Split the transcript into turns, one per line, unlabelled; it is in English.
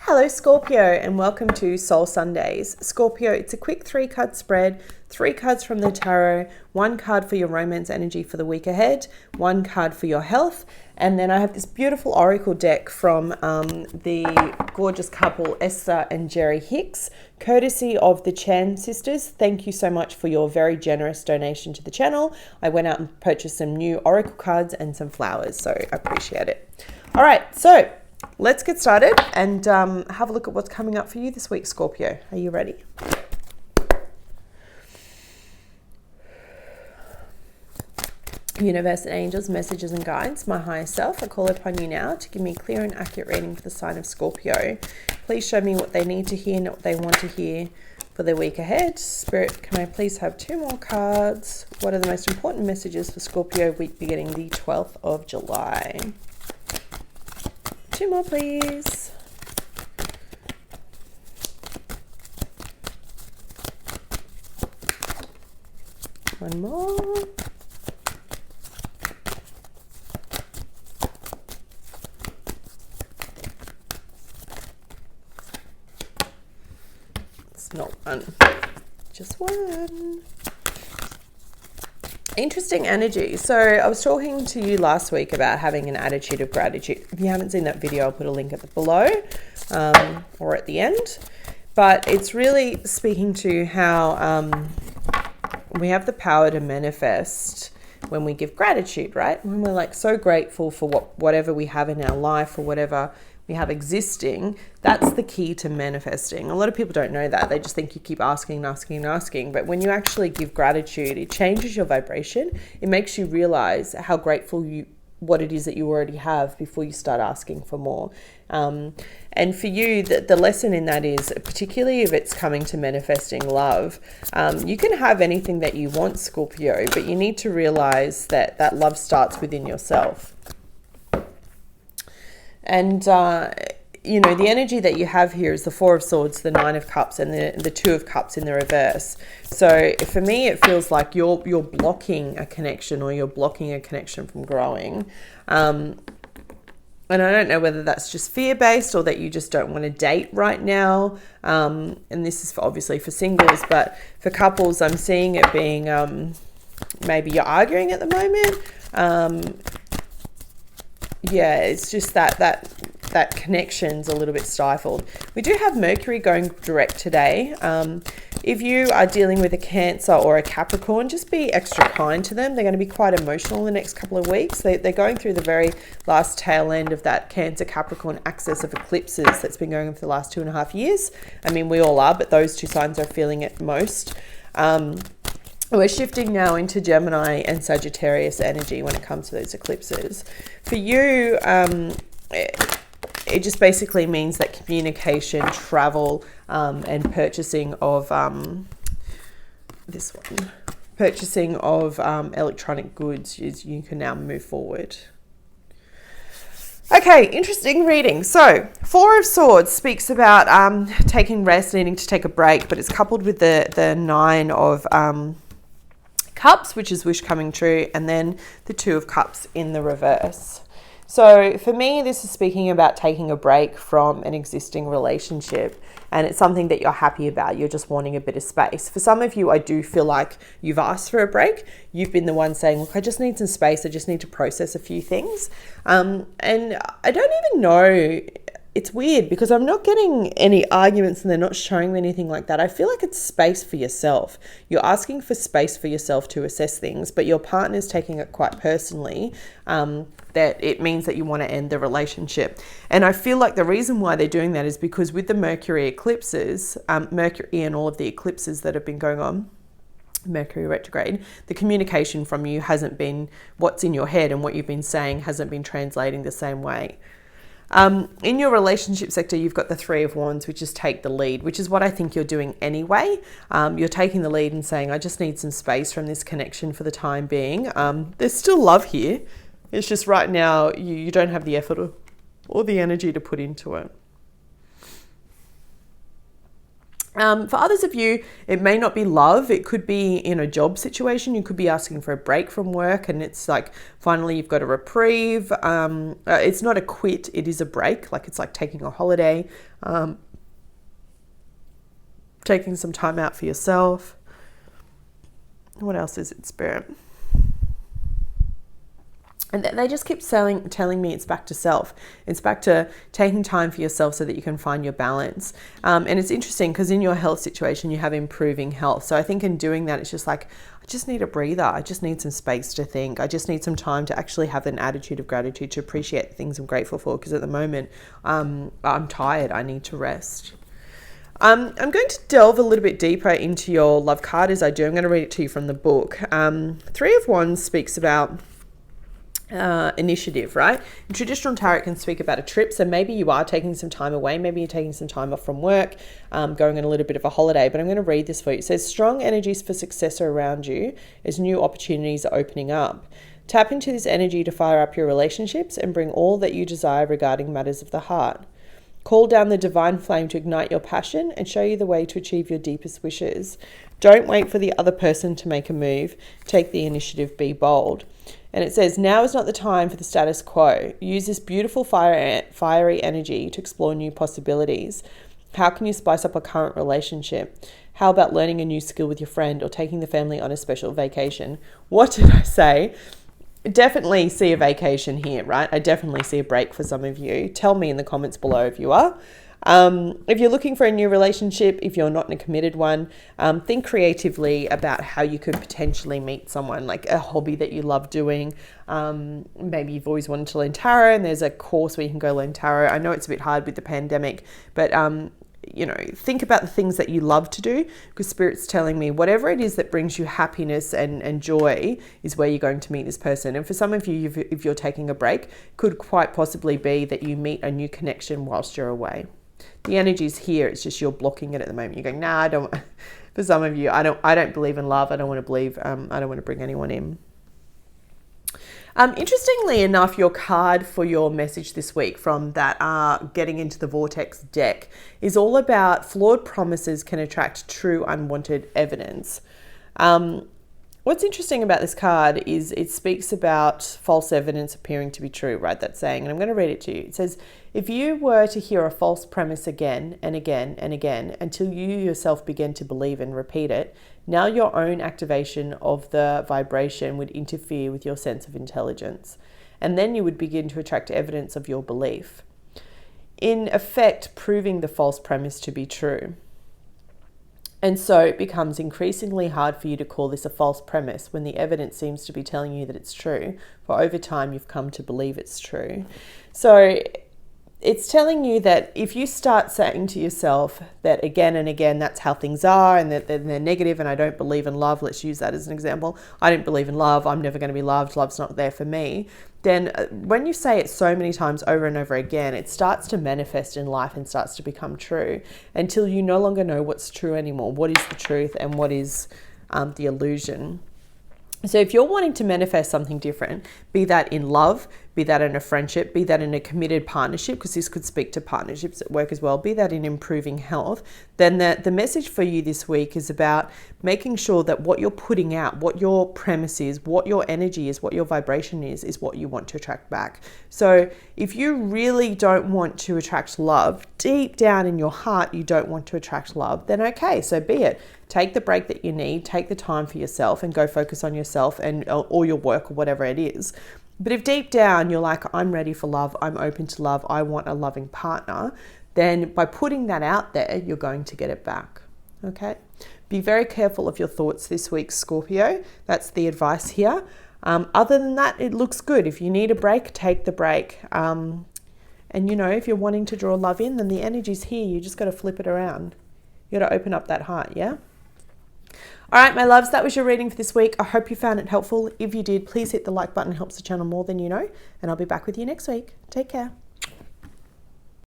Hello Scorpio, and welcome to Soul Sundays. Scorpio, it's a quick 3-card spread, 3 cards from the tarot, 1 card for your romance energy for the week ahead, 1 card for your health, and then I have this beautiful oracle deck from the gorgeous couple Esther and Jerry Hicks, courtesy of the Chan sisters. Thank you so much for your very generous donation to the channel. I went out and purchased some new oracle cards and some flowers, so I appreciate it. All right, so let's get started and have a look at what's coming up for you this week, Scorpio. Are you ready? Universe and angels, messages and guides, my higher self, I call upon you now to give me a clear and accurate reading for the sign of Scorpio. Please show me what they need to hear, not what they want to hear for the week ahead. Spirit, can I please have 2 more cards? What are the most important messages for Scorpio week beginning the 12th of July? 2 more, please. One more. It's not 1, just 1. Interesting energy. So I was talking to you last week about having an attitude of gratitude. If you haven't seen that video, I'll put a link at the below or at the end. But it's really speaking to how we have the power to manifest when we give gratitude, right? When we're like so grateful for whatever we have in our life or whatever we have existing, that's the key to manifesting. A lot of people don't know that. They just think you keep asking and asking and asking. But when you actually give gratitude, it changes your vibration. It makes you realize how grateful what it is that you already have before you start asking for more. And for you, the lesson in that is, particularly if it's coming to manifesting love, you can have anything that you want, Scorpio, but you need to realize that that love starts within yourself. And, you know, the energy that you have here is the 4 of Swords, the 9 of Cups, and the 2 of Cups in the reverse. So for me, it feels like you're blocking a connection, or you're blocking a connection from growing. And I don't know whether that's just fear-based or that you just don't want to date right now. And this is obviously for singles, but for couples, I'm seeing it being maybe you're arguing at the moment. Yeah, it's just that connection's a little bit stifled. We do have Mercury going direct today. If you are dealing with a Cancer or a Capricorn, just be extra kind to them. They're going to be quite emotional in the next couple of weeks. They're going through the very last tail end of that Cancer-Capricorn axis of eclipses that's been going on for the last 2.5 years. I mean, we all are, but those 2 signs are feeling it most. We're shifting now into Gemini and Sagittarius energy when it comes to those eclipses. For you, it just basically means that communication, travel, and purchasing of electronic goods, you can now move forward. Okay, interesting reading. So 4 of Swords speaks about taking rest, needing to take a break, but it's coupled with the 9 of Cups, which is wish coming true, and then the 2 of Cups in the reverse. So for me, this is speaking about taking a break from an existing relationship, and it's something that you're happy about. You're just wanting a bit of space. For some of you, I do feel like you've asked for a break. You've been the one saying, look, I just need some space. I just need to process a few things. And I don't even know. It's weird because I'm not getting any arguments and they're not showing me anything like that. I feel like it's space for yourself. You're asking for space for yourself to assess things, but your partner's taking it quite personally, that it means that you want to end the relationship. And I feel like the reason why they're doing that is because with the Mercury eclipses, Mercury and all of the eclipses that have been going on, Mercury retrograde, the communication from you hasn't been what's in your head, and what you've been saying hasn't been translating the same way. In your relationship sector, you've got the 3 of Wands, which is take the lead, which is what I think you're doing anyway. You're taking the lead and saying, I just need some space from this connection for the time being. There's still love here. It's just right now you don't have the effort or the energy to put into it. For others of you, it may not be love. It could be in a job situation. You could be asking for a break from work and it's like finally you've got a reprieve. It's not a quit, it is a break. Like it's like taking a holiday, taking some time out for yourself. What else is it, Spirit? And they just keep telling me it's back to self. It's back to taking time for yourself so that you can find your balance. And it's interesting because in your health situation, you have improving health. So I think in doing that, it's just like, I just need a breather. I just need some space to think. I just need some time to actually have an attitude of gratitude, to appreciate the things I'm grateful for. Because at the moment, I'm tired. I need to rest. I'm going to delve a little bit deeper into your love card as I do. I'm going to read it to you from the book. Three of Wands speaks about initiative, right? In traditional tarot, can speak about a trip. So maybe you are taking some time away. Maybe you're taking some time off from work, going on a little bit of a holiday. But I'm going to read this for you. It says, strong energies for success are around you as new opportunities are opening up. Tap into this energy to fire up your relationships and bring all that you desire regarding matters of the heart. Call down the divine flame to ignite your passion and show you the way to achieve your deepest wishes. Don't wait for the other person to make a move. Take the initiative, be bold. And it says, now is not the time for the status quo. Use this beautiful fiery energy to explore new possibilities. How can you spice up a current relationship? How about learning a new skill with your friend or taking the family on a special vacation? What did I say? Definitely see a vacation here, right? I definitely see a break for some of you. Tell me in the comments below if you are. If you're looking for a new relationship, if you're not in a committed one, think creatively about how you could potentially meet someone, like a hobby that you love doing. Maybe you've always wanted to learn tarot and there's a course where you can go learn tarot. I know it's a bit hard with the pandemic, but think about the things that you love to do, because Spirit's telling me whatever it is that brings you happiness and joy is where you're going to meet this person. And for some of you, if you're taking a break, could quite possibly be that you meet a new connection whilst you're away. The energy's here. It's just you're blocking it at the moment. You're going, nah, I don't. For some of you, I don't believe in love. I don't want to believe. I don't want to bring anyone in. Interestingly enough, your card for your message this week from that Getting Into the Vortex deck is all about flawed promises can attract true unwanted evidence. What's interesting about this card is it speaks about false evidence appearing to be true, right? That saying, and I'm going to read it to you. It says, if you were to hear a false premise again and again and again until you yourself begin to believe and repeat it, now your own activation of the vibration would interfere with your sense of intelligence. And then you would begin to attract evidence of your belief. In effect, proving the false premise to be true. And so it becomes increasingly hard for you to call this a false premise when the evidence seems to be telling you that it's true, for over time you've come to believe it's true. So it's telling you that if you start saying to yourself that again and again, that's how things are and that they're negative and I don't believe in love, let's use that as an example. I don't believe in love, I'm never going to be loved, love's not there for me. Then when you say it so many times over and over again, it starts to manifest in life and starts to become true until you no longer know what's true anymore. What is the truth and what is the illusion? So if you're wanting to manifest something different, be that in love, be that in a friendship, be that in a committed partnership, because this could speak to partnerships at work as well, be that in improving health, then the message for you this week is about making sure that what you're putting out, what your premise is, what your energy is, what your vibration is what you want to attract back. So if you really don't want to attract love, deep down in your heart, you don't want to attract love, then okay, so be it. Take the break that you need, take the time for yourself and go focus on yourself and or your work or whatever it is. But if deep down you're like, I'm ready for love, I'm open to love, I want a loving partner, then by putting that out there, you're going to get it back. Okay? Be very careful of your thoughts this week, Scorpio. That's the advice here. Other than that, it looks good. If you need a break, take the break. And if you're wanting to draw love in, then the energy's here. You just got to flip it around. You got to open up that heart, yeah? All right, my loves, that was your reading for this week. I hope you found it helpful. If you did, please hit the like button. It helps the channel more than you know. And I'll be back with you next week. Take care.